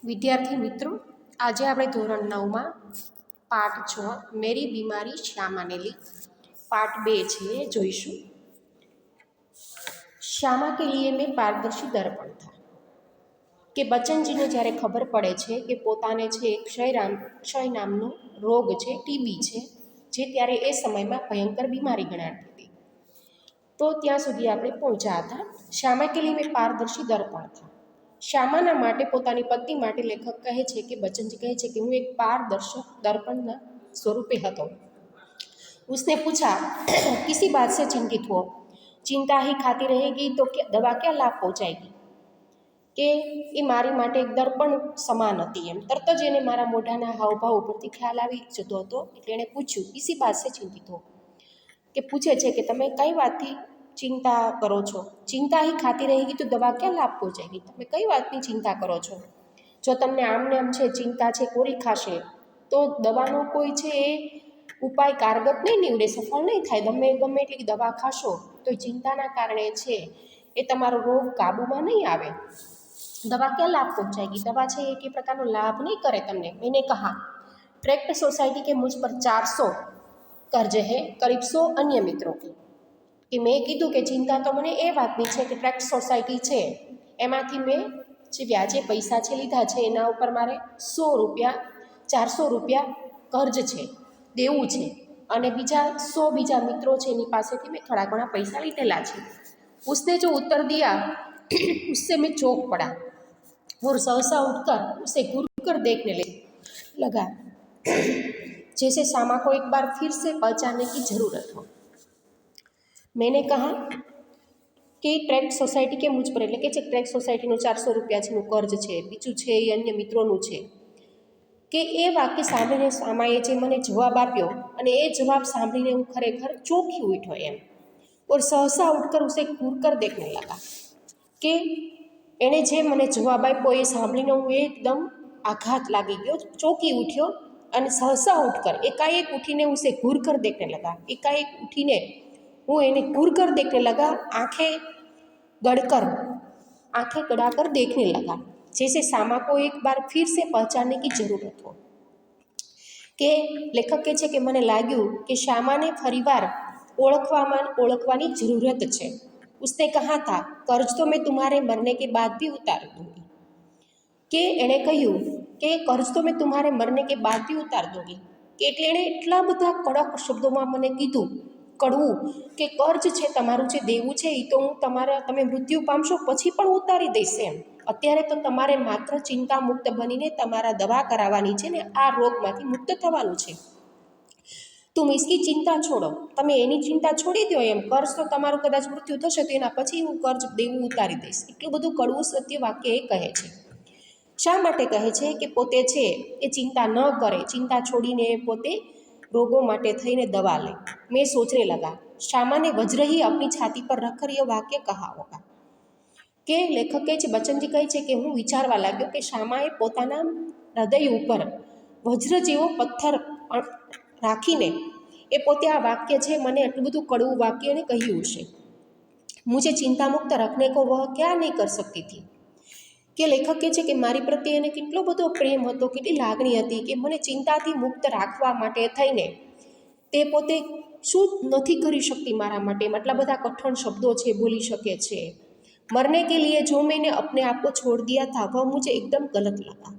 વિદ્યાર્થી મિત્રો, આજે આપણે ધોરણ 9માં પાઠ 6 મેરી બીમારી શ્યામાને લી પાઠ 2 છે એ જોઈશું। श्यामा के लिए में पारदर्शी दर्पण था કે બચ્ચનજીને જ્યારે ખબર પડે છે કે પોતાને છે ક્ષય નામનો રોગ છે, ટીબી છે, જે ત્યારે એ સમયમાં ભયંકર બીમારી ગણાતી હતી। તો ત્યાં સુધી આપણે પહોંચ્યા હતા। શ્યામા કે લીએ મેં પારદર્શી દર્પણ था। શ્યામાના માટે, પોતાની પત્ની માટે લેખક કહે છે કે બચ્ચનજી કહે છે કે હું એક પારदर्शक दर्पणના સ્વરૂપે હતો। उसने पूछा किसी बात से चिंतित हो, चिंता ही खाती रहेगी तो क्या दवा क्या लाभ पहुँचाएगी। કે એ મારી માટે એક દર્પણ સમાન હતી એમ। તરત જ એને મારા મોઢાના હાવભાવ ઉપરથી ખ્યાલ આવી જતો હતો। એટલે એણે પૂછ્યું કિસી બાત સે ચિંતિત હો, કે પૂછે છે કે તમે કઈ વાતથી ચિંતા કરો છો। ચિંતા ही खाती रहेगी तो दवा क्या लाभ पहुँचाएगी, તમે કઈ વાતની ચિંતા કરો છો। જો તમને આમને આમ છે ચિંતા છે કોરી ખાશે તો દવાનો કોઈ છે એ ઉપાય કારગત નહીં નીવડે, સફળ નહીં થાય। ગમે એટલી દવા ખાશો તો ચિંતાના કારણે છે એ તમારો રોગ કાબૂમાં નહીં આવે। दवा क्या लाभ पहुँचाएगी, दवा છે એ કે પ્રકારનો લાભ નહીં કરે તમને। मैंने कहा ट्रैक्ट सोसाइटी के मुझ पर 400 कर्ज है, करीब 100 अन्य मित्रों की। કે મેં કીધું કે ચિંતા તો મને એ વાતની છે કે ટ્રેક્ટ સોસાયટી છે એમાંથી મેં જે વ્યાજે પૈસા છે લીધા છે એના ઉપર મારે 400 રૂપિયા કર્જ છે, દેવું છે, અને બીજા 100 બીજા મિત્રો છે એની પાસેથી મેં થોડા ઘણા પૈસા લીધેલા છે। उसने जो उत्तर दिया उससे मैं चौंक पड़ा और सहसा उठकर उसे घूर कर देखने लगा जैसे श्यामा को एक बार फिर से पहचानने की ज़रूरत हो। मैंने कहा कि ट्रेक्ट सोसायटी के मुझ पर, એટલે કે ટ્રેક્ટ સોસાયટીનું 400 રૂપિયા છેનું કર્જ છે, બીજું છે એ અન્ય મિત્રોનું છે, કે એ વાક્ય સાંભળીને શ્યામાએ જે મને જવાબ આપ્યો અને એ જવાબ સાંભળીને હું ખરેખર ચોંકી ઉઠ્યો એમ। और सहसा उठकर उसे घूर कर देखने लगा, કે એણે જે મને જવાબ આપ્યો એ સાંભળીને હું એકદમ આઘાત લાગી ગયો, ચોંકી ઉઠ્યો અને સહસા ઉઠકર એકાએક ઉઠીને ઉસે ઘૂર કર દેખને લગા, એકાએક ઉઠીને હું એને ઘૂર કર દેખને લગા, આંखें गड़ाकर देखने लगा जैसे श्यामा को एक बार फिर से पहचानने की ज़रूरत हो। કે લેખક કહે છે કે મને લાગ્યું કે શ્યામાને ફરીવાર ઓળખવાની ज़रूरत છે। उसने कहा था कर्ज तो मैं तुम्हारे मरने के बाद भी उतार दूंगी, કે એણે કહ્યું કે કર્જ તો મેં તમારે મરને કે બાદ બી ઉતાર દૂંગી, કે એટલે એણે એટલા બધા કડક શબ્દોમાં મને કીધું, કડવું, કે કર્જ છે તમારું જે દેવું છે એ તો હું તમે મૃત્યુ પામશો પછી પણ ઉતારી દઈશ એમ। અત્યારે તો તમારે માત્ર ચિંતા મુક્ત બનીને તમારા દવા કરાવવાની છે ને આ રોગમાંથી મુક્ત થવાનું છે। તું इसकी ચિંતા છોડો, તમે એની ચિંતા છોડી દો એમ। કર્જ તો તમારું કદાચ મૃત્યુ થશે તો એના પછી હું કર્જ દેવું ઉતારી દઈશ। એટલું બધું કડવું સત્ય વાક્ય એ કહે છે। શા માટે કહે છે કે પોતે છે એ ચિંતા ન કરે, ચિંતા છોડીને પોતે રોગો માટે થઈને દવા લે। મેં સોચને લગા श्यामा ने वज्र ही अपनी छाती पर रखकर यह वाक्य कहा होगा, કે લેખક કહે છે, બચ્ચનજી કહે છે કે હું વિચારવા લાગ્યો કે શ્યામાએ પોતાના હૃદય ઉપર વજ્ર જેવો પથ્થર રાખીને એ પોતે આ વાક્ય છે મને એટલું બધું કડવું વાક્ય એને કહ્યું હશે। મુझे चिंता मुक्त रखने को वह क्या नहीं कर सकती थी, કે લેખક કહે છે કે મારી પ્રત્યે એને કેટલો બધો પ્રેમ હતો, કેટલી લાગણી હતી કે મને ચિંતાથી મુક્ત રાખવા માટે થઈને તે પોતે શું નથી કરી શકતી મારા માટે, આટલા બધા કઠણ શબ્દો છે બોલી શકે છે। મરને કે લીએ જો मैंने अपने आप को छोड़ दिया था वह मुझे एकदम गलत लगा,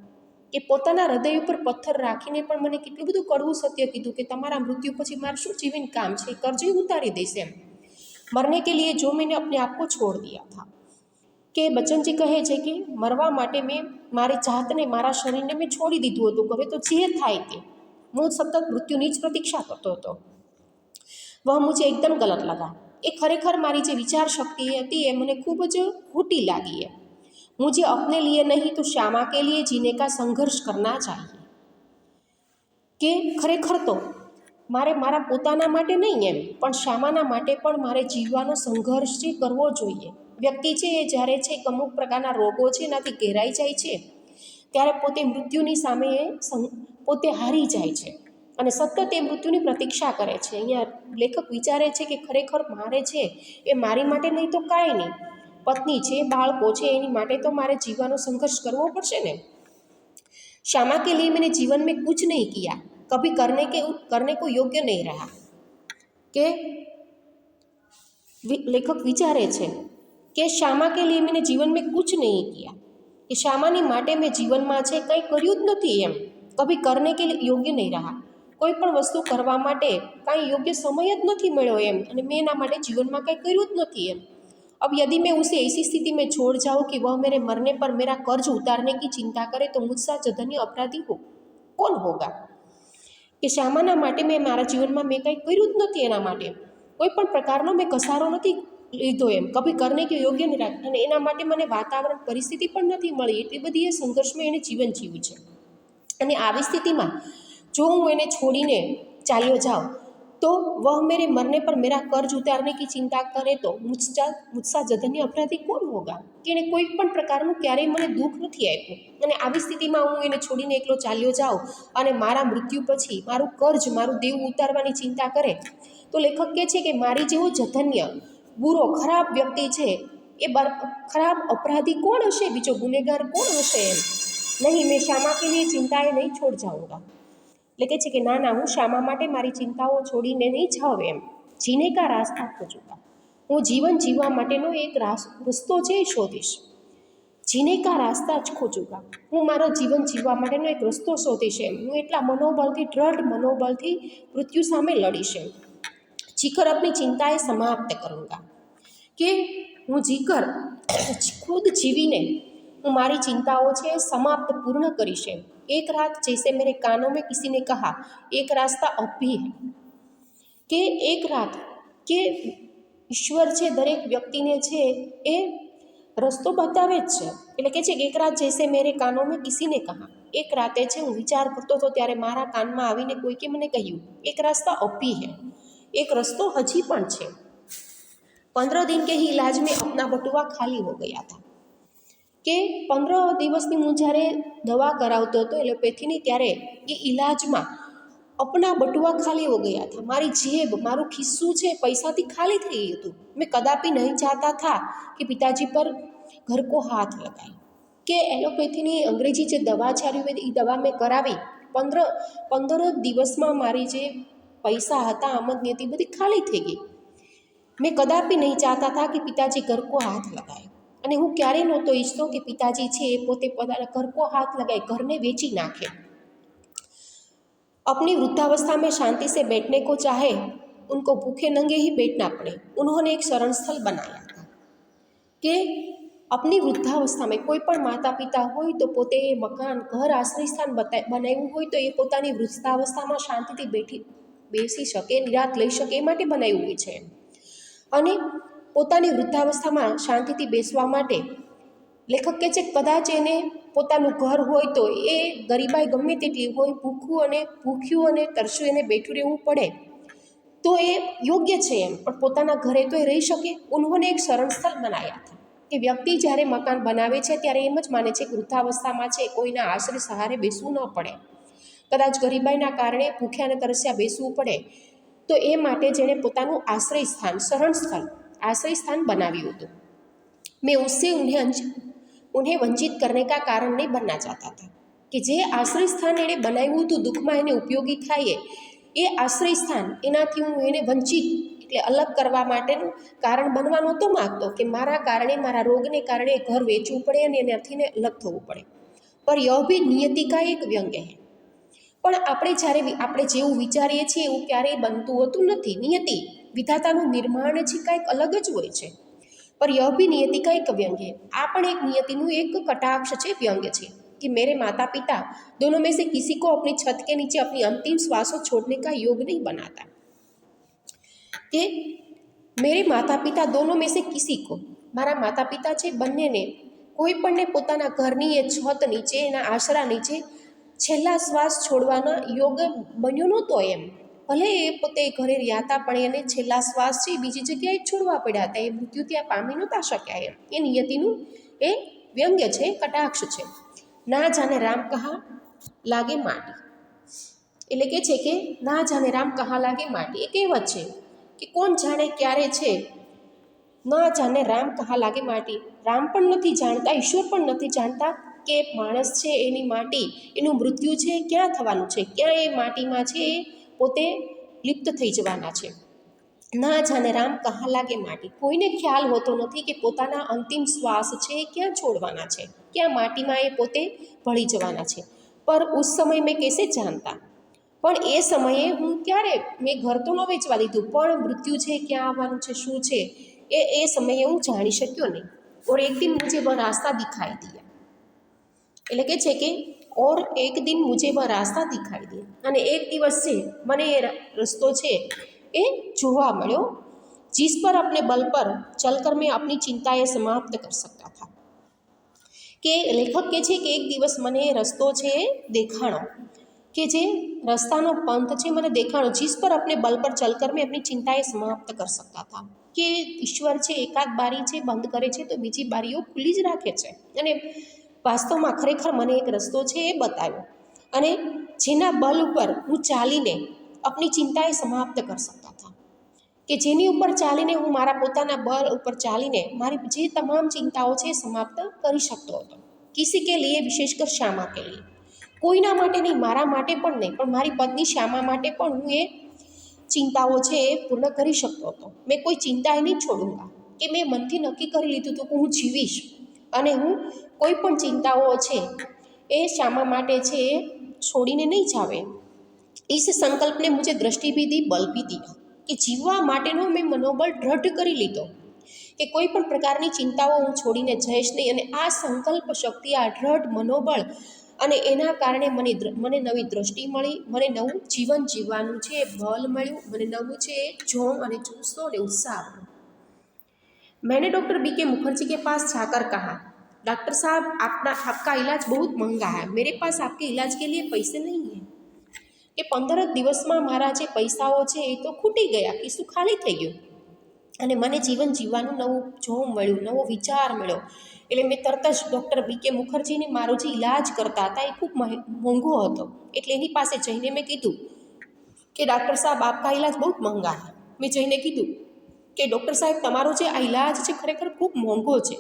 કે પોતાના હૃદય ઉપર પથ્થર રાખીને પણ મને કેટલું બધું કડવું સત્ય કીધું કે તમારા મૃત્યુ પછી મારું શું જીવન કામ છે, કર્જ ઉતારી દઈશ એમ। મરને કે લીએ જો मैंने अपने आप को छोड़ दिया था, કે બચ્ચનજી કહે છે કે મરવા માટે મેં મારી જાતને, મારા શરીરને મેં છોડી દીધું હતું, હવે તો જે થાય તે, હું સતત મૃત્યુની જ પ્રતીક્ષા કરતો હતો। વહ મુझे એકદમ ગલત લગા, એ ખરેખર મારી જે વિચાર શક્તિ હતી એ મને ખૂબ જ ખોટી લાગી है। मुझे अपने लिए नहीं तो श्यामा के लिए जीने का संघर्ष करना चाहिए, કે ખરેખર તો મારે મારા પોતાના માટે નહીં એમ પણ શ્યામાના માટે પણ મારે જીવવાનો સંઘર્ષ છે કરવો જોઈએ। વ્યક્તિ છે એ જ્યારે છે અમુક પ્રકારના રોગો છે એનાથી ઘેરાઈ જાય છે ત્યારે પોતે મૃત્યુની સામે પોતે હારી જાય છે અને સતત એ મૃત્યુની પ્રતીક્ષા કરે છે। અહીંયા લેખક વિચારે છે કે ખરેખર મારે છે એ મારી માટે નહીં તો કાંઈ નહીં, પત્ની છે, બાળકો છે, એની માટે તો મારે જીવવાનો સંઘર્ષ કરવો પડશે ને। श्यामा के लिए मैंने जीवन में कुछ नहीं किया, कभी करने को योग्य नहीं रहा। કે લેખક વિચારે છે કે શ્યામા કે લીએ મેં જીવન મેં કુછ નહીં કિયા, કે શ્યામાની માટે મેં જીવનમાં છે કંઈ કર્યું જ નથી એમ, કભી કરને કે યોગ્ય નહીં રહ્યા, કોઈ પણ વસ્તુ કરવા માટે કાંઈ યોગ્ય સમય જ નથી મળ્યો એમ, અને મેં એના માટે જીવનમાં કંઈ કર્યું જ નથી એમ। अब यदि मैं उसे ऐसी स्थिति में छोड़ जाऊँ कि वह मेरे मरने पर मेरा कर्ज उतारने की चिंता करे तो मुझसा जघन्य अपराधी हो कौन होगा। કે શ્યામાના માટે મેં મારા જીવનમાં મેં કંઈ કર્યું જ નથી, એના માટે કોઈ પણ પ્રકારનો મેં કસારો નથી લીધો એમ, કભી કરને કે યોગ્ય નહીં રાખ, અને એના માટે મને વાતાવરણ પરિસ્થિતિ પણ નથી મળી, એટલી બધી એ સંઘર્ષમાં એને જીવન જીવ્યું છે। અને આવી સ્થિતિમાં જો હું એને છોડીને ચાલ્યો જાઉં तो वह मेरे मरने पर मेरा कर्ज उतारने की चिंता करे तो मुझसा जघन्य अपराधी कौन होगा। કે એને કોઈ પણ પ્રકારનું ક્યારેય મને દુઃખ નથી આપ્યું, અને આવી સ્થિતિમાં હું એને છોડીને એકલો ચાલ્યો જાઉં અને મારા મૃત્યુ પછી મારું કર્જ, મારું દેવું ઉતારવાની ચિંતા કરે તો લેખક કહે છે કે મારી જેવો જઘન્ય બુરો ખરાબ વ્યક્તિ છે એ ખરાબ અપરાધી કોણ હશે, બીજો ગુનેગાર કોણ હશે એમ। નહીં, મેં શ્યામા કે લીએ ચિંતાએ નહીં છોડ જાઉંગા। એટલે કહે છે કે ના ના, હું શ્યામા માટે મારી ચિંતાઓ છોડીને નહીં જાઉં એમ, જીને કા રાસ્તા ખોજુંગા, હું જીવન જીવવા માટેનો એક રસ્તો છે એ શોધીશ। જીને કા રાસ્તા જ ખોજુંગા, હું મારો જીવન જીવવા માટેનો એક રસ્તો શોધીશ એમ, હું એટલા મનોબળથી, દ્રઢ મનોબળથી મૃત્યુ સામે લડીશ એમ। જીકર अपनी चिंताएं समाप्त करूँगा, કે હું જીકર ખુદ જીવીને હું મારી ચિંતાઓ છે સમાપ્ત પૂર્ણ કરીશ એમ। एक रात जैसे मेरे कानों में किसी ने कहा एक रास्ता अब भी है, કે એક રાત કે ઈશ્વર છે દરેક વ્યક્તિને છે એ રસ્તો બતાવે જ છે। એટલે કે છે કે એક રાત જૈસે મેરે કાનો મેં કિસીને કહા, એક રાતે છે હું વિચાર કરતો હતો ત્યારે મારા કાનમાં આવીને કોઈકે મને કહ્યું એક રાસ્તા अब भी है, एक રસ્તો હજી પણ છે। 15 दिन के ही इलाज में अपना बटुआ खाली हो गया था, કે 15 દિવસની હું જ્યારે દવા કરાવતો હતો એલોપેથીની ત્યારે એ ઇલાજમાં અપના બટુઆ ખાલી હો ગયા હતા, મારી જેબ, મારું ખિસ્સું છે પૈસાથી ખાલી થઈ ગયું હતું। મેં કદાપી નહીં ચાહતા થા કે પિતાજી પર ઘર કો હાથ લગાય, કે એલોપેથીની અંગ્રેજી જે દવા છે આયુર્વેદ એ દવા મેં કરાવી, 15 દિવસમાં મારી જે પૈસા હતા આમદની હતી બધી ખાલી થઈ ગઈ। મેં કદાપી નહીં ચાહતા થા કે પિતાજી ઘર કો હાથ લગાય, અને હું ક્યારેય નહોતો ઈચ્છતો કે પિતાજી છે એ પોતે પોતાના ઘર કો હાથ લગાए, ઘરને વેચી નાખે। अपनी वृद्धावस्था में शांति से बैठने को चाहे उनको भूखे नंगे ही बैठना पड़े, उन्होंने एक शरण स्थल बनाया था। કે अपनी वृद्धावस्था में કોઈ પણ માતા પિતા હોય તો પોતે એ મકાન, ઘર, આશ્રય સ્થાન બનાવ્યું હોય તો એ પોતાની વૃદ્ધાવસ્થામાં શાંતિથી બેસી શકે, નિરાંત લઈ શકે એ માટે બનાવ્યું હોય છે। અને પોતાની વૃદ્ધાવસ્થામાં શાંતિથી બેસવા માટે લેખક કહે છે કદાચ એને પોતાનું ઘર હોય તો એ ગરીબાઈ ગમે તેટલી હોય, ભૂખ્યું અને તરસ્યું એને બેઠું રહેવું પડે તો એ યોગ્ય છે એમ, પણ પોતાના ઘરે તો એ રહી શકે। ઉન્હોંને એક શરણ સ્થળ બનાવ્યા હતા, કે વ્યક્તિ જ્યારે મકાન બનાવે છે ત્યારે એમ જ માને છે કે વૃદ્ધાવસ્થામાં છે કોઈના આશ્રય સહારે બેસવું ન પડે, કદાચ ગરીબાઈના કારણે ભૂખ્યા અને તરસ્યા બેસવું પડે તો એ માટે જેણે પોતાનું આશ્રય સ્થાન, શરણ સ્થળ, आश्रय स्थान बनाव्યું હતું। मैं उससे उन्हें वंचित करने का कारण नहीं बनना चाहता था, कि जे आश्रय स्थान एने बनाव्યું હતું દુઃખમાં એને ઉપયોગી થાય એ આશ્રય સ્થાન એનાથી હું એને વંચિત એટલે અલગ કરવા માટેનું કારણ બનવા નહોતો માગતો, કે મારા કારણે, મારા રોગને કારણે ઘર વેચવું પડે અને એનાથીને અલગ થવું પડે। પર યહ ભી નિયતિ કા એક વ્યંગ્ય હૈ, પણ આપણે જેવું વિચારીએ છીએ એવું ક્યારેય બનતું હોતું નથી। નિયતિ વિધાતાનું નિર્માણ છે કાંઈક અલગ જ હોય છે। पर यह भी नियति का एक व्यंग है, आ पण एक नियतिનું એક કટાક્ષ છે, વ્યંગ છે कि मेरे माता पिता दोनों में से किसी को अपनी छत के नीचे अपनी अंतिम श्वासों छोड़ने का योग नहीं बनाता। कि मेरे माता पिता दोनों में से किसी को, મારા માતા પિતા છે બંનેને કોઈ પણને પોતાના ઘરની એ છત નીચે, એના આશરા નીચે છેલ્લા શ્વાસ છોડવાનો યોગ બન્યો નહોતો એમ। ભલે એ પોતે ઘરે રહ્યા હતા પણ એને છેલ્લા શ્વાસ છે બીજી જગ્યાએ છોડવા પડ્યા હતા, એ મૃત્યુ ત્યાં પામી નહોતા શક્યા એમ। એ નિયતિનું એ વ્યંગ્ય છે, કટાક્ષ છે। ના જાને રામ કહા લાગે માટી, એટલે કે છે કે ના જાને રામ કહા લાગે માટી, એ કહેવત છે કે કોણ જાણે ક્યારે છે, ના જાને રામ કહા લાગે માટી, રામ પણ નથી જાણતા, ઈશ્વર પણ નથી જાણતા કે માણસ છે એની માટી, એનું મૃત્યુ છે ક્યાં થવાનું છે, ક્યાં એ માટીમાં છે એ પોતે લિપ્ત થઈ જવાના છે. ના જાને રામ કહા લાગે માટી. કોઈને ખ્યાલ હોતો નથી કે પોતાના અંતિમ શ્વાસ છે એ ક્યાં છોડવાના છે, ક્યાં માટીમાં એ પોતે ભળી જવાના છે. પર ઉસ સમય મેં કેસે જાણતા, પણ એ સમયે હું ક્યારે, મેં ઘર તો ન વેચવા દીધું, પણ મૃત્યુ છે ક્યાં આવવાનું છે, શું છે એ સમયે હું જાણી શક્યો નહીં. ઓર એક દિન મુझे वह रास्ता दिखाई दिया, એટલે કે છે કે ઓર એક દિન મુझे वह रास्ता दिखाई दिया, અને એક દિવસ છે મને એ રસ્તો છે એ જોવા મળ્યો. जिस पर अपने बल पर चलकर मैं अपनी चिंताएं समाप्त कर सकता था. કે લેખક કહે છે કે એક દિવસ મને એ રસ્તો છે એ દેખાણો, કે જે રસ્તાનો પંથ છે મને દેખાણો. जिस पर अपने बल पर चलकर मैं अपनी चिंताएं समाप्त कर सकता था, કે ઈશ્વર છે એકાદ બારી છે બંધ કરે છે તો બીજી બારીઓ ખુલ્લી જ રાખે છે. અને વાસ્તવમાં ખરેખર મને એક રસ્તો છે એ બતાવ્યો, અને જેના બલ ઉપર હું ચાલીને આપણી ચિંતાએ સમાપ્ત કરી શકતા હતા, કે જેની ઉપર ચાલીને હું મારા પોતાના બળ ઉપર ચાલીને મારી જે તમામ ચિંતાઓ છે એ સમાપ્ત કરી શકતો હતો. કિસી કે લીએ, વિશેષકર શ્યામા કે લીએ, કોઈના માટે નહીં, મારા માટે પણ નહીં, પણ મારી પત્ની શ્યામા માટે પણ હું એ ચિંતાઓ છે એ પૂર્ણ કરી શકતો હતો. મેં કોઈ ચિંતાએ નહીં છોડુંગા, કે મેં મનથી નક્કી કરી લીધું હતું કે હું જીવીશ, અને હું કોઈ પણ ચિંતાઓ છે એ શ્યામા માટે છે એ છોડીને નહીં જાવે. इस संकल्प ने मुझे दृष्टि भी दी, बल भी दिया, કે જીવવા માટેનો મેં મનોબળ દ્રઢ કરી લીધો કે કોઈ પણ પ્રકારની ચિંતાઓ હું છોડીને જઈશ નહીં. અને આ સંકલ્પ શક્તિ, આ દ્રઢ મનોબળ, અને એના કારણે મને નવી દૃષ્ટિ મળી, મને નવું જીવન જીવવાનું છે એ બળ મળ્યું, મને નવું છે એ જોમ અને જુસ્સો અને ઉત્સાહ મળ્યો. मैंने डॉक्टर बीके मुखर्जी के पास जाकर कहा, डॉक्टर साहब आपका इलाज बहुत महंगा है, मेरे पास आपके इलाज के लिए पैसे नहीं हैं. કે 15 દિવસમાં મારા જે પૈસાઓ છે એ તો ખૂટી ગયા, ખિસ્સું ખાલી થઈ ગયું, અને મને જીવન જીવવાનું નવું જોમ મળ્યું, નવો વિચાર મળ્યો. એટલે મેં તરત જ ડૉક્ટર બીકે મુખર્જીને મારો જે ઇલાજ કરતા હતા એ ખૂબ મોંઘો હતો, એટલે એની પાસે જઈને મેં કીધું કે ડૉક્ટર સાહેબ આપકા ઇલાજ બહુ મહંગા है. મેં જઈને કીધું કે ડૉક્ટર સાહેબ તમારો જે આ ઇલાજ છે ખરેખર ખૂબ મોંઘો છે,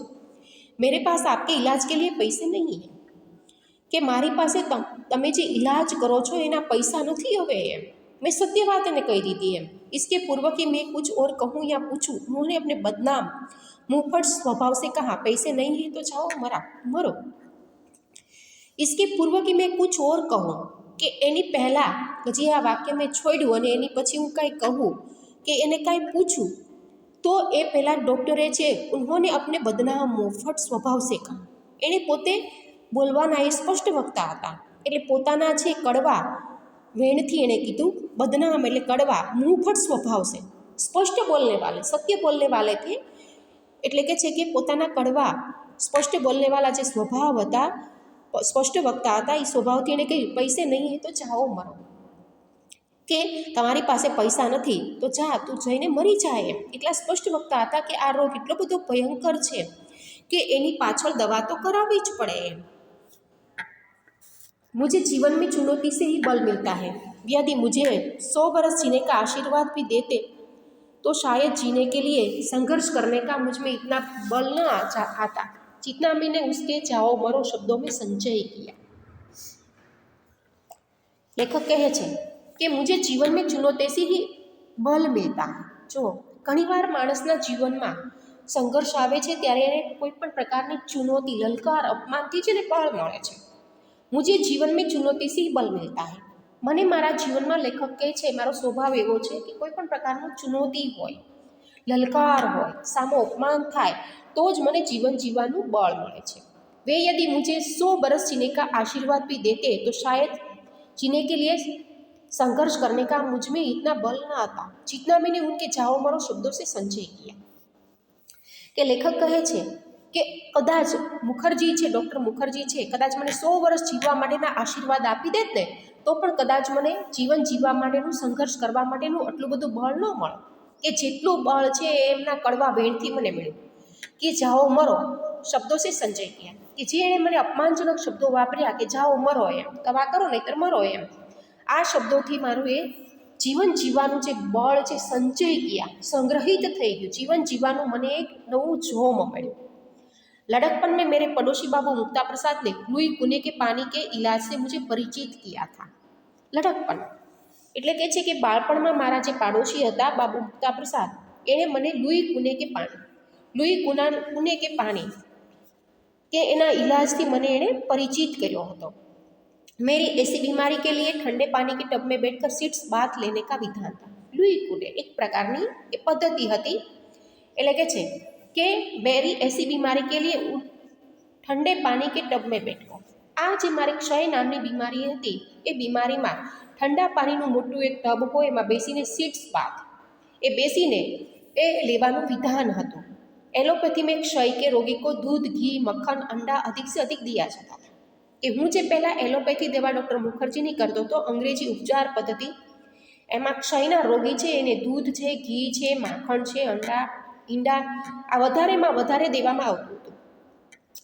મેરે પાસ આપકે ઇલાજ કે લીએ પૈસે નહીં હે, કે મારી પાસે તમે જે ઇલાજ કરો છો એના પૈસા નથી હવે એમ. મેં સત્ય વાત એને કહી દીધી એમ. इसके पूर्व कि मैं कुछ और कहूँ या पूछूँ, उन्होंने अपने बदनाम मुंहफट स्वभाव से कहा, पैसे नहीं है तो जाओ मरो. इसके पूर्व कि मैं कुछ और कहूँ, કે એની પહેલાં હજી આ વાક્ય મેં છોડ્યું અને એની પછી હું કાંઈ કહું કે એને કાંઈ પૂછું, તો એ પહેલાં ડૉક્ટરે છે ઉन्होंने अपने बदनाम मुंहफट स्वभाव से कहा, એણે પોતે બોલવાના એ સ્પષ્ટ વક્તા હતા, એટલે પોતાના છે કડવા વેણથી એણે કીધું, બદનામ એટલે કડવા, મુંહફટ સ્વભાવ છે, સ્પષ્ટ બોલને વાલે, સત્ય બોલને વાલે થે, એટલે કે છે કે પોતાના કડવા સ્પષ્ટ બોલને વાળા જે સ્વભાવ હતા, સ્પષ્ટ વક્તા હતા, એ સ્વભાવથી એણે કહ્યું પૈસે નહીં હે તો જાઓ મરો, કે તમારી પાસે પૈસા નથી તો જા તું જઈને મરી જાય એમ. એટલા સ્પષ્ટ વક્તા હતા કે આ રોગ એટલો બધો ભયંકર છે કે એની પાછળ દવા તો કરાવવી જ પડે એમ. मुझे जीवन में चुनौती से ही बल मिलता है, यदि मुझे 100 वर्ष जीने का आशीर्वाद भी देते तो शायद जीने के लिए संघर्ष करने का मुझ में इतना बल न आता जितना मैंने उसके जाओ मरो शब्दों में संचय किया. लेखक कहे છે કે मुझे जीवन में चुनौती से ही बल मिलता. જો ઘણીવાર માણસના જીવનમાં સંઘર્ષ આવે છે ત્યારે એને કોઈ પણ પ્રકારની ચુનૌતી, લલકાર, અપમાનથી જ એને બળ મળે છે. मुझे जीवन में चुनौती से ही बल मिलता है. મને મારા જીવનમાં લેખક કહે છે મારો સ્વભાવ એવો છે કે કોઈ પણ પ્રકારનું ચુનૌતી હોય, લલકાર હોય, સામો અપમાન થાય તો જ મને જીવન જીવવાનું બળ મળે છે. वे यदि मुझे 100 बरस जीने का आशीर्वाद भी देते तो शायद जीने के लिए संघर्ष करने का मुझ में इतना बल न आता जितना मैंने उनके जाओ मरो शब्दों से संचय किया. કે લેખક કહે છે કે કદાચ મુખર્જી છે, ડૉક્ટર મુખર્જી છે, કદાચ મને 100 વર્ષ જીવવા માટેના આશીર્વાદ આપી દેત ને તો પણ કદાચ મને જીવન જીવવા માટેનું, સંઘર્ષ કરવા માટેનું આટલું બધું બળ ન મળે કે જેટલું બળ છે એ એમના કડવા વેણથી મને મળ્યું. કે જાઓ મરો શબ્દો સે સંચય કિયા, કે જે એણે મને અપમાનજનક શબ્દો વાપર્યા કે જાઓ મરો એમ, દવા કરો નહીંતર મરો એમ, આ શબ્દોથી મારું એ જીવન જીવવાનું જે બળ છે સંચય કિયા, સંગ્રહિત થઈ ગયું. જીવન જીવવાનું મને એક નવું જોમ મળ્યું. लड़कपन में मेरे पड़ोसी बाबू मुक्ता प्रसाद ने लुई कुने के पानी के इलाज से मुझे परिचित किया था। लड़कपन એટલે કે છે કે બાળપણમાં મારા જે પાડોશી હતા બાબુ મુક્તા પ્રસાદ એણે મને લुई कुने के पानी કે એના ઇલાજથી મને એણે પરિચિત કર્યો હતો। मेरी ऐसी बीमारी के लिए ठंडे पानी के टब में बैठकर सीट्स बाथ लेने का विधान था। लुई कुने एक प्रकारनी એ પદ્ધતિ હતી। એટલે કે છે કે मेरी ऐसी बीमारी के लिए ठंडे पानी के टब में बैठो। आ जे मारी क्षय नामनी बीमारी हती ए बीमारीमां ठंडा पानीनुं मोटुं एक टब होय एमां बेसीने सीट्स बाथ ए बेसीने ए लेवानुं विधान हतुं। एलोपैथी में क्षय के रोगी को दूध, घी, मक्खन, अंडा अधिक से अधिक दिया जाता था। कि हूँ जे पहला एलोपैथी दवा डॉक्टर मुखर्जीनी करतो तो अंग्रेजी उपचार पद्धति एमां क्षयना रोगी छे एने दूध छे, घी छे, माखण छे, अंडा, ईंडा आ वधारेमां वधारे देवामां आवतुं हतुं।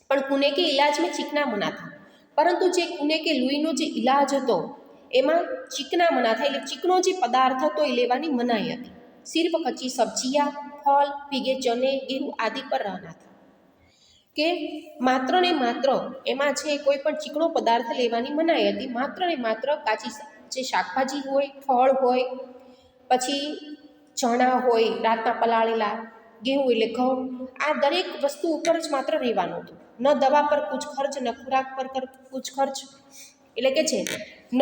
पण कुने के इलाज में चीकना मना था। परंतु जे कुने के लुईनो जे इलाज हतो एमां चीकना मना था એટલે ચીકણો જે પદાર્થ હતો એ લેવાની મનાઈ હતી। सिर्फ कच्ची सब्जियां, फल, भीगे चने, गेहूं आदि पर रहना था। કે માત્ર ને માત્ર એમાં છે કોઈ પણ ચીકણો પદાર્થ લેવાની મનાઈ હતી। માત્ર ને માત્ર કાચી જે શાકભાજી હોય, ફળ હોય, પછી ચણા હોય રાતના પલાળેલા, गेहूं એટલે ઘઉં, આ દરેક વસ્તુ ઉપર જ માત્ર રહેવાનું હતું। ન દવા પર કુછ ખર્ચ, ન ખોરાક પર કુછ ખર્ચ। એટલે કે છે ન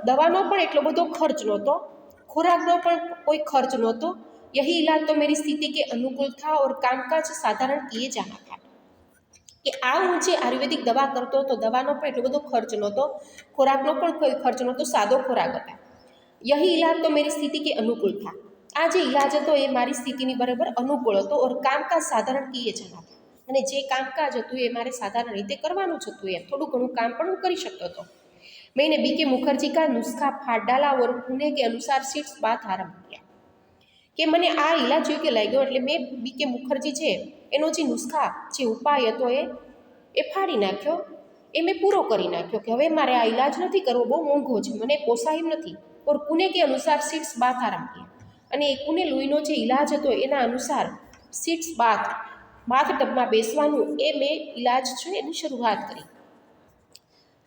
દવાનો પણ એટલો બધો ખર્ચ નહોતો, ખોરાકનો પણ કોઈ ખર્ચ નહોતો। यही इलाज तो मेरी स्थिति के अनुकूल था और कामकाज साधारण किए जाना था। कि आ हूँ जे आयुर्वेदिक दवा करतो तो दवानो पण एटलो बधो खर्च नहोतो, खोराकनो पण कोई खर्च नहोतो, सादो खोराक हता। यही इलाज तो मेरी स्थिति के अनुकूल था। आ जे इलाज हतो ए मारी स्थितिनी बराबर अनुकूल हतो और कामकाज साधारण किए जाना था। अने जे कामकाज हतुं ए मारे साधारण रीते करवानुं ज हतुं। एम थोड़ुं घणुं काम पण हूँ करी शकतो हतो। मैंने बीके मुखर्जी का नुस्खा फाड़ डाला और पुणे के अनुसार सीट्स बाथ आरंभ किया। कि मने आ इलाज योग्य लाग्यो એટલે મેં બીકે મુખર્જી છે એનો જે નુસ્ખા જે ઉપાય હતો એ ફાડી નાખ્યો, એ મેં પૂરો કરી નાખ્યો કે હવે મારે આ ઇલાજ નથી કરવો, બહુ મોંઘો છે, મને પોસાય એમ નથી। और कुने के अनुसार सीट्स बाथ आरंभ किया। અને એ કુને લુઈનો જે ઇલાજ હતો એના અનુસાર सीट्स બાથ ટબમાં બેસવાનું એ મેં ઇલાજ છે એની શરૂઆત કરી।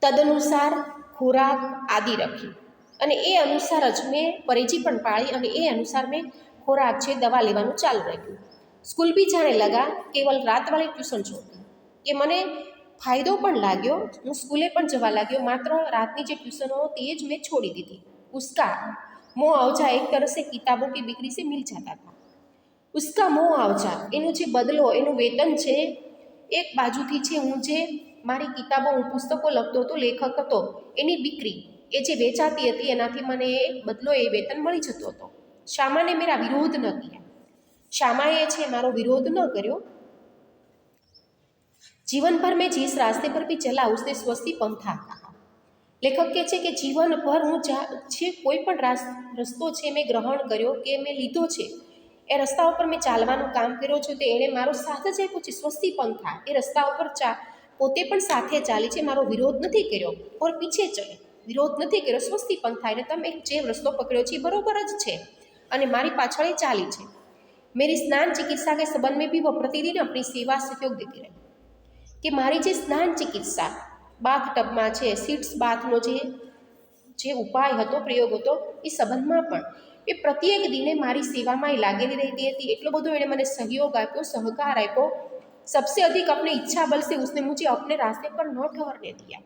તદનુસાર ખોરાક આદિ રખી અને એ અનુસાર જ મેં પરેજી પણ પાળી અને એ અનુસાર મેં खोराक है दवा लेवानुं चालू राख्युं। स्कूल भी जाने लगा, केवल रात वाले ट्यूशन छोड़ दी। कि मने फायदो पण लाग्यो, हूँ स्कूले पण जवा लाग्यो, मात्र रातनी जे ट्यूशनो होती ज मैं छोड़ी दीधी। उसका मोह आवजा एक तरह से किताबों की बिक्री से मिल जाता था। उसका मोह आवजा एनो जे बदलो एनु वेतन छे एक बाजुथी छे हूँ जे मारी किताबों हूँ पुस्तकों लखतो हतो, लेखक हतो, एनी बिक्री ए जे वेचाती हती एनाथी मने बदलो ए वेतन मळी जतो हतो। श्यामा ने मेरा विरोध न किया। श्यामाए छे मारो विरोध न कर्यो। जीवन भर में जिस रास्ते पर भी चला उसने स्वस्ति पंथा कहा। लेखक कहे छे कि जीवन भर हूँ छे कोई पण रस्तो छे मैं ग्रहण कर्यो के मैं लीधो छे, ए रस्ता पर मैं चालवानुं काम कर्यो छे तो एणे मारो साथ ज आप्यो छे। स्वस्ति पंथा ए रस्ता पर पोते पण साथे चाली छे, मारो विरोध नथी कर्यो और पीछे चले, विरोध नथी कर्यो। स्वस्ति पंथा एटले तमे जे रस्तो पकड्यो छे बरोबर ज छे અને મારી પાછળ ચાલી છે। मेरी स्नान चिकित्सा के संबंध में भी वह प्रतिदिन अपनी सेवा सहयोग देती रही। कि मारी जे स्नान चिकित्सा बाथ टबमां छे सीट्स बाथनो जे उपाय हतो, प्रयोग हतो, ए संबंधमां पण ए प्रत्येक दिने मारी सेवामां लागेली रहती हती। एटलो बधो एणे मने सहयोग आप्यो, सहकार आप्यो। सबसे अधिक अपने इच्छा बल से उसने मुझे अपने रास्ते पर न ठहरने दिया।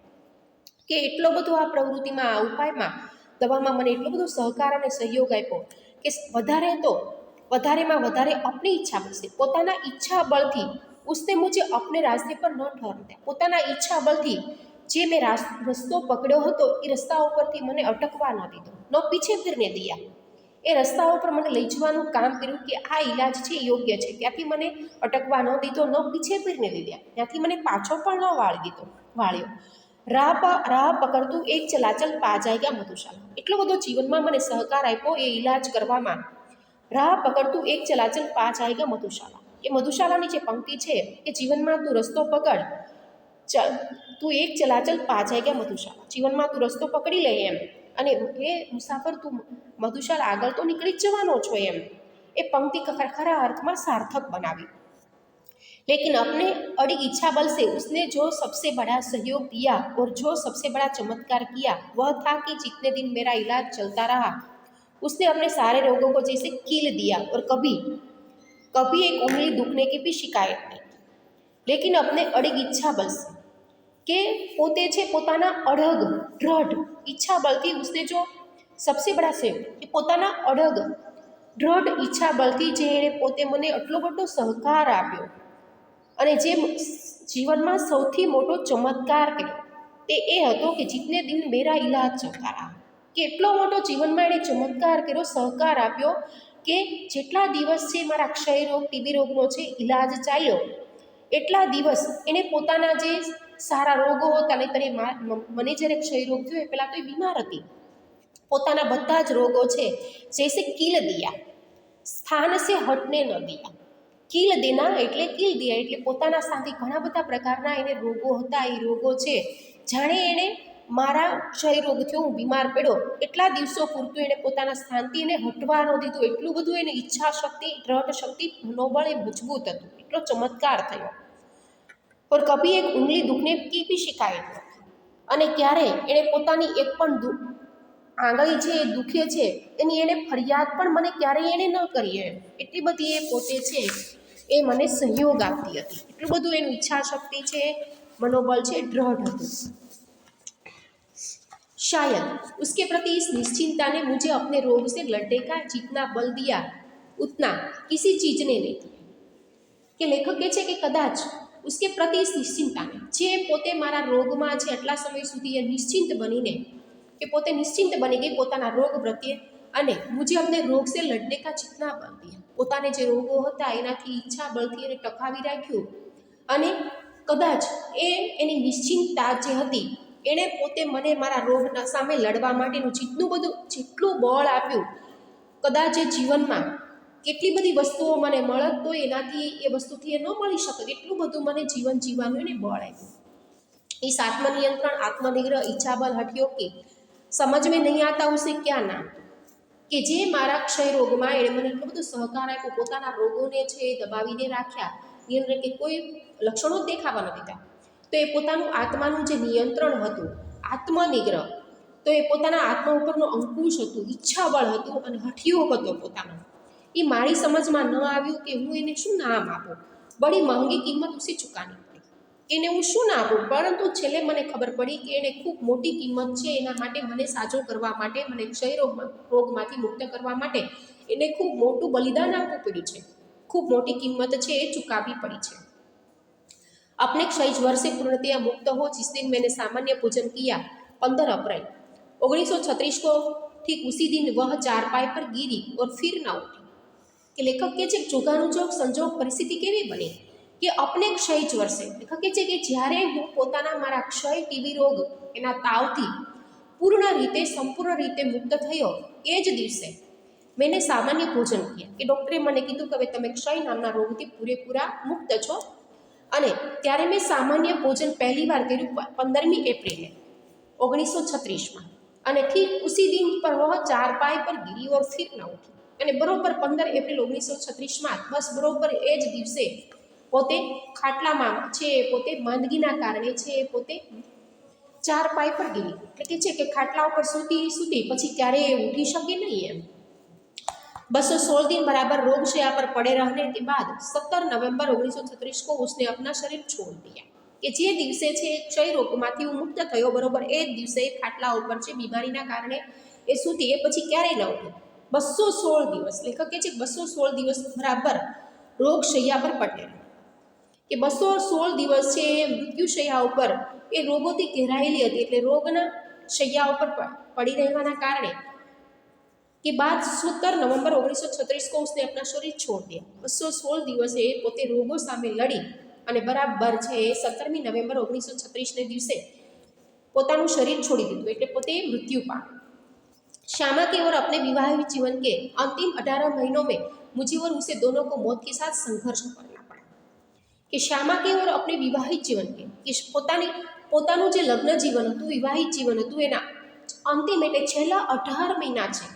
कि एटलो बधो आ प्रवृत्तिमां आ उपायमां दवामां मने एटलो बधो सहकार अने सहयोग आप्यो कि वधारे तो वधारेमां वधारे अपनी इच्छा बल से पोताना इच्छा बलथी उसने मुझे अपने रास्ते पर न ठहरने दिया। पोताना इच्छा बलथी जे मैं रस्तो पकड्यो हतो ए रस्ता उपरथी मने अटकवा न दीधो, न पीछे फिरने दिया। ए रस्ता पर मने लई जवानुं काम कर्युं कि आ इलाज छे योग्य छे, त्यांथी मने अटकवा न दीधो, न पीछे फिरने दिधा, त्यांथी मने पाछो पण न वाळ्यो। राह पकड़तू एक चलाचल पा जाएगा मधुशाला। एटलो बधो जीवनमां मने सहकार आप्यो ए इलाज करवामां। राह पकड़तू एक चलाचल पा जाएगा मधुशाला। ए मधुशालानी जे पंक्ति छे के जीवनमां तू रस्तो पकड़, तू एक चलाचल पा जाएगा मधुशाला। जीवनमां तू रस्तो पकड़ी ले एम अने ए मुसाफर तू मधुशाला आगळ तो निकળી જ જવાનો છો एम। ए पंक्ति खरा अर्थमां सार्थक बनावी। लेकिन अपने अड़ी इच्छा बल से उसने जो सबसे बड़ा सहयोग दिया और जो सबसे बड़ा चमत्कार किया वह था कि जितने दिन मेरा इलाज चलता रहा उसने अपने सारे रोगों को जैसे कील दिया और कभी कभी एक उंगली दुखने की भी शिकायत नहीं की। लेकिन अपने अड़िग ઈચ્છા બળ કે પોતે છે પોતાના અડગ દ્રઢ ઈચ્છા બળથી उसने जो सबसे बड़ा सहयोग કે પોતાના અડગ દ્રઢ ઈચ્છા બળથી જે એણે પોતે મને આટલો બધો સહકાર આપ્યો અને જે જીવનમાં સૌથી મોટો ચમત્કાર કર્યો તે એ હતો કે જીતને દિન મેરા ઇલાજ ચલતા રહા કે એટલો મોટો જીવનમાં એણે ચમત્કાર કર્યો સહકાર આપ્યો કે જેટલા દિવસ છે મારા ક્ષય રોગ ટીબી રોગનો છે ઇલાજ ચાલ્યો એટલા દિવસ એણે પોતાના જે સારા રોગો હતા નહીંતર મને જ્યારે ક્ષય રોગ થયો એ પહેલાં તો એ બીમાર હતી પોતાના બધા જ રોગો છે જૈસે કીલ દિયા સ્થાન સે હટને ન દિયા કીલ દેના એટલે કીલ દિયા એટલે પોતાના સાથે ઘણા બધા પ્રકારના એને રોગો હતા એ રોગો છે જાણે એણે મારા ક્ષય રોગ થયો હું બીમાર પડ્યો એટલા દિવસો પૂરતું એણે પોતાના સ્થાનથી એને હટવા ન દીધું એટલું બધું એને ઈચ્છા શક્તિ દ્રઢ શક્તિ મનોબળ એ મજબૂત હતું એટલો ચમત્કાર થયો પર કભી એક ઉંગલી દુખને કી બી શિકાયત નથી અને ક્યારે એણે પોતાની એક પણ આંગળી છે એ દુખે છે એની એણે ફરિયાદ પણ મને ક્યારેય એણે ન કરી એમ એટલી બધી એ પોતે છે એ મને સહયોગ આપતી હતી એટલું બધું એનું ઈચ્છા શક્તિ છે मनोबल છે दृढ़ હતું। शायद उसके प्रति इस निश्चिंता ने मुझे अपने रोग से लड़ने का जितना बल दिया उतना किसी चीज ने नहीं दिया કે લેખક કહે છે કે કદાચ उसके प्रति इस निश्चिंता ने જે પોતે મારા રોગમાં છે આટલા સમય સુધી એ નિશ્ચિંત બનીને કે પોતે નિશ્ચિંત બની ગઈ પોતાના રોગ પ્રત્યે અને મુझे अपने रोग से लड़ने का जितना बल दिया પોતાને જે રોગો હતા એનાથી ઈચ્છા બળથી એને ટકાવી રાખ્યું અને કદાચ એની નિશ્ચિંતતા જે હતી એણે પોતે મને મારા રોગના સામે લડવા માટેનું જેટલું બળ આપ્યું કદાચ એ જીવનમાં કેટલી બધી વસ્તુઓ મને મળત તો એનાથી એ વસ્તુથી એ ન મળી શકત એટલું બધું મને જીવન જીવવાનું એને બળ આપ્યું। इस आत्मनियंत्रण आत्मनिग्रह इच्छाबल हटियो के समझ में नहीं आता उसे क्या नाम કે જે મારા ક્ષય રોગમાં એણે મને એટલો બધો સહકાર આપ્યો પોતાના રોગોને છે દબાવીને રાખ્યા નિયંત્રણ કે કોઈ લક્ષણો જ દેખાવા ન દીધા તો એ પોતાનું આત્માનું જે નિયંત્રણ હતું આત્મનિગ્રહ તો એ પોતાના આત્મા ઉપરનો અંકુશ હતું ઈચ્છાબળ હતું અને હઠિયો હતો પોતાનો એ મારી સમજમાં ન આવ્યું કે હું એને શું નામ આપું બડી મહંગી કિંમત ઉસે ચૂકાની પડી એને હું શું ના આપું પરંતુ છેલ્લે મને ખબર પડી કે એને ખૂબ મોટી કિંમત છે એના માટે મને સાજો કરવા માટે મને ક્ષય રોગમાંથી મુક્ત કરવા માટે એને ખૂબ મોટું બલિદાન આપવું પડ્યું છે खूब मोटी कीमत है चुकावी पड़ी है। अपने क्षय ज्वर से पूर्णतया मुक्त हो जिस दिन मैंने सामान्य पूजन किया 15 अप्रैल 1936 को ठीक उसी दिन वह चारपाई पर गिरी और फिर ना उठी कि लेखक के जोगानुजोग संजोग परिस्थिति केवी बनी कि अपने क्षय ज्वर से लेखक के कि જ્યારે હું પોતાના મારા ક્ષય ટીબી રોગ એના તાવથી પૂર્ણ રીતે સંપૂર્ણ રીતે મુક્ત થયો એ જ દિવસે मैंने सामान्य भोजन किया कि डॉक्टरे मैंने कीधुं कि तमे क्षय नामना रोगथी पूरेपूरा मुक्त छो अने त्यारे मैं सामान्य भोजन पहली बार कर्युं 15 एप्रिले 1936 में अने ठीक उसी दिन पर वह चारपाई पर गिरी और फिर न उठी अने बरोबर 15 एप्रिल 1936 में बस बरोबर ए ज दिवसे पोते खाटलामां छे पोते માંદગીના કારણે છે પોતે ચારપાઈ પર ગીરી એટલે કે છે કે ખાટલા ઉપર સૂતી પછી ક્યારેય ઉઠી શકે નહીં એમ 216 दिन बराबर रोग शैया पर पड़े रहने के बाद 17 नवंबर 1936 को उसने अपना शरीर छोड़ दिया कि जे दिवसे छे क्षय रोगमांथी हूँ मुक्त थयो बरोबर ए दिवसे खाटला उपर छे बीमारीना कारणे ए सूती ए पछी क्यारेय न उठे 216 दिवस लेखक कहे छे 216 दिवस बराबर रोग शैया पर पड़े कि 216 दिवस छे मृत्यु शैया उपर ए रोगोथी घेरायेली हती एटले रोगना शैया उपर पड़ी रहेवाना कारणे के बाद 17 नवंबर 1936 को उसने अपना शरीर छोड़ दिया 216 दिवसे पोते रोगों सामे लड़ी અને બરાબર છે 17મી નવેમ્બર 1936 ने दिवसे પોતાનું શરીર छोड़ी દીધું એટલે પોતે મૃત્યુ પામ્યો। श्यामा के और अपने विवाहित जीवन के अंतिम 18 महीनों में मुझे और उसे दोनों को मौत के साथ संघर्ष करना पड़ा कि श्यामा के और अपने विवाहित जीवन के कि પોતાનું જે લગ્ન જીવન હતું વિવાહિત જીવન હતું એના અંતિમ એટલે છેલ્લા 18 મહિના છે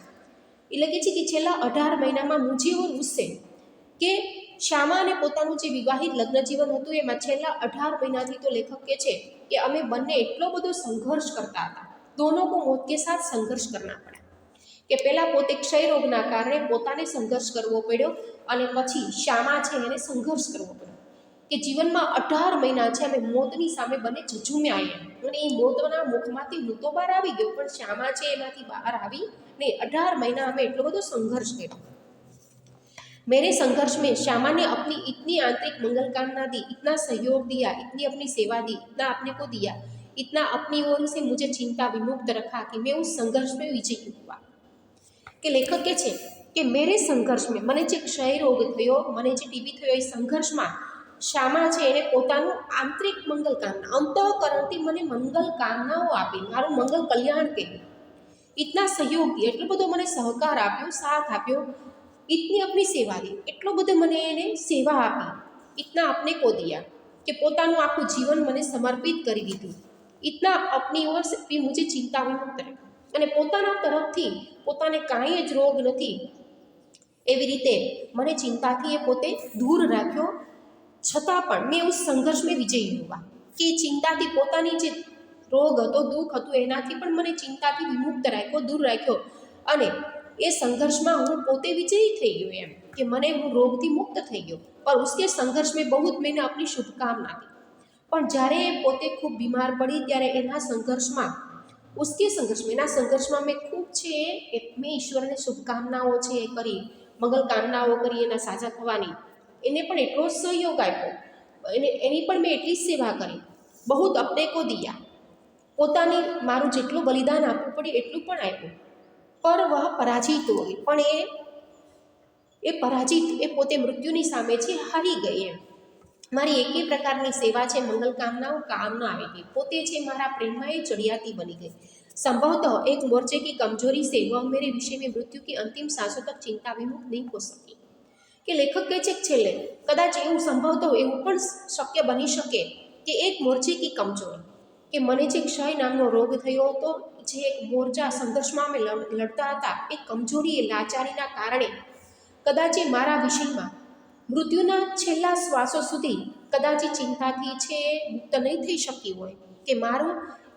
એટલે કે છે કે છેલ્લા 18 મહિનામાં મુझे और उससे કે શ્યામા અને પોતાનું જે વિવાહિત લગ્ન જીવન હતું એમાં છેલ્લા 18 મહિનાથી તો લેખક કહે છે કે અમે બંને એટલો બધો સંઘર્ષ કરતા હતા, દોનો કો મોત કે સાથ સંઘર્ષ કરના પડા, કે પહેલાં પોતે ક્ષય રોગના કારણે પોતાને સંઘર્ષ કરવો પડ્યો અને પછી શ્યામા છે એને સંઘર્ષ કરવો પડ્યો, કે જીવનમાં 18 મહિના છે અમે મોતની સામે બંને ઝઝૂમ્યા એમ, અને એ મોતના મુખમાંથી હું તો બહાર આવી ગયો પણ શ્યામા છે એમાંથી બહાર આવી નહીં। 18 महीना हमें इतना बड़ो संघर्ष किया। मेरे संघर्ष में श्यामा ने अपनी इतनी आंतरिक मंगल कामना दी, इतना सहयोग दिया, इतनी अपनी सेवा दी, इतना अपने को दिया, इतना अपनी ओर से मुझे चिंता विमुक्त रखा कि मैं उस संघर्ष में विजयी हुआ। कि लेखक के छे कि मेरे संघर्ष में मने जे क्षय रोग थयो, मने जे टीबी थयो, ए संघर्ष में श्यामा छे एने पोतानुं आंतरिक मंगल कामना अंतःकरणथी मने मंगल कामनाओ आपी, मारुं मंगल कल्याण कर्युं, इतना सहयोग दिया, एटलो बधो मने सहकार आप्यो, साथ आप्यो, इतनी अपनी सेवा दी, एटलो बधो मने एने सेवा आपी, इतना अपने को दिया कि पोतानुं आखुं जीवन मने समर्पित करी दीधुं, इतना अपनी ओर से भी मुझे चिंता विमुक्त रही અને પોતાના તરફથી પોતાને કાંઈ જ રોગ નથી એવી રીતે મને ચિંતાથી એ પોતે દૂર રાખ્યો, છતાં પણ મેં ઉસ સંઘર્ષમાં વિજયી હોવા, કે ચિંતાથી પોતાની જે રોગ હતો, દુઃખ હતું, એનાથી પણ મને ચિંતાથી વિમુક્ત રાખ્યો, દૂર રાખ્યો, અને એ સંઘર્ષમાં હું પોતે વિજયી થઈ ગયો એમ, કે મને હું રોગથી મુક્ત થઈ ગયો। પર ઉસકે સંઘર્ષ में बहुत मैंने अपनी शुभकामना दी, પણ જ્યારે એ પોતે ખૂબ બીમાર પડી ત્યારે એના સંઘર્ષમાં उसके संघर्ष में एना संघर्ष में मैं खूब छे मैं ईश्वर ने शुभकामनाओं छे करी, मंगल कामनाओं करी एना साजा थवानी, एने पण एटलो सहयोग आप्यो, एनी पण मैं एटली सेवा करी, बहुत अपने को दिया, पोतानी मारुं जेटલું बलिदान आपવું પડે એટલું પણ આપ્યું, पर वह पराजित हुई, पण ए पराजित ए पोते मृत्युनी सामे छे हारी गई एम। मारी एके प्रकारनी सेवा छे मंगल कामनाओं काम न आवी गई, पोते छे मारा प्रेम में चढ़ियाती बनी गई। संभवतः एक मोर्चे की कमजोरी से वह मेरे विषय में मृत्यु की अंतिम सांसों तक चिंता विमुक्त नहीं हो सकी। कि लेखक कहे छे छेल्ले कदाच एवुं संभवतः एवुं पण शक्य बनी शके कि एक मोर्चे की कमजोरी, कि मने जे क्षय नामनो रोग थयो हतो, जे एक मोर्चा संघर्षमां अमे लड़ता हता, ए कमजोरी ए लाचारीना कारणे कदाच ए मारा विषयमां मृत्युना छेल्ला श्वासों सुधी कदाच चिंताथी छे मुक्त नहीं थई शकी होय, कि मारुं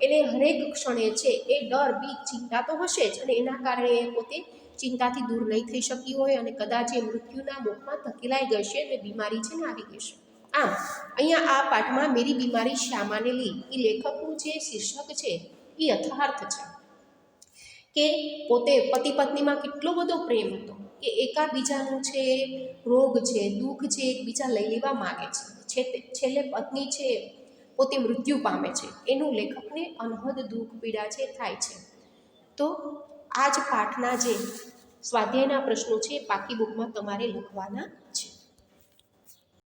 एने हरेक क्षणे छे ए डर बीक चिंता तो हशे ज, अने एना कारणे ए पोते चिंताथी दूर नहीं थई शकी होय, अने कदाच ए मृत्युना मुखमां धकेलाई गई छे अने बीमारी छे ने आवी गई छे। आम अहींया आ पाठमां मेरी बीमारी श्यामाने ली ए लेखकनुं जे शीर्षक छे ए यथार्थ छे, કે પોતે પતિ પત્નીમાં કેટલો બધો પ્રેમ હતો કે એકાબીજાનું છે રોગ છે, દુઃખ છે, એકબીજા લઈ લેવા માગે છે, છેલ્લે પત્ની છે પોતે મૃત્યુ પામે છે, એનું લેખકને અનહદ દુઃખ પીડા છે થાય છે। તો આ જ પાઠના જે સ્વાધ્યાયના પ્રશ્નો છે પાકી બુકમાં તમારે લખવાના છે।